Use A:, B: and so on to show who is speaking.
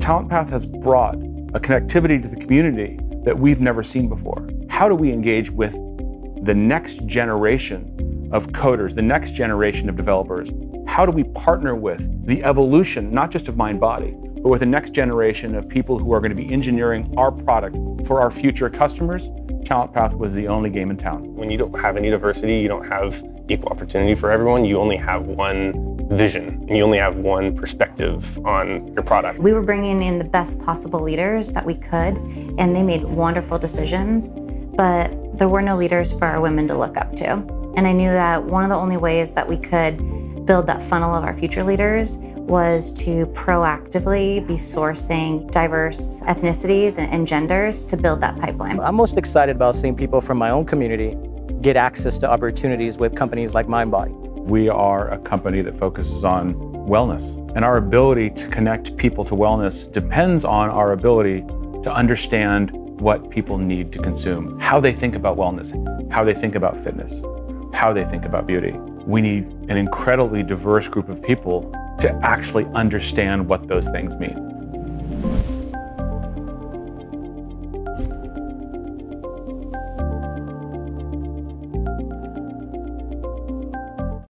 A: TalentPath has brought a connectivity to the community that we've never seen before. How do we engage with the next generation of coders, the next generation of developers? How do we partner with the evolution, not just of MINDBODY, but with the next generation of people who are going to be engineering our product for our future customers? TalentPath was the only game in town.
B: When you don't have any diversity, you don't have equal opportunity for everyone, you only have one vision, and you only have one perspective on your product.
C: We were bringing in the best possible leaders that we could, and they made wonderful decisions, but there were no leaders for our women to look up to. And I knew that one of the only ways that we could build that funnel of our future leaders was to proactively be sourcing diverse ethnicities and genders to build that pipeline.
D: I'm most excited about seeing people from my own community get access to opportunities with companies like MINDBODY.
A: We are a company that focuses on wellness, and our ability to connect people to wellness depends on our ability to understand what people need to consume, how they think about wellness, how they think about fitness, how they think about beauty. We need an incredibly diverse group of people to actually understand what those things mean.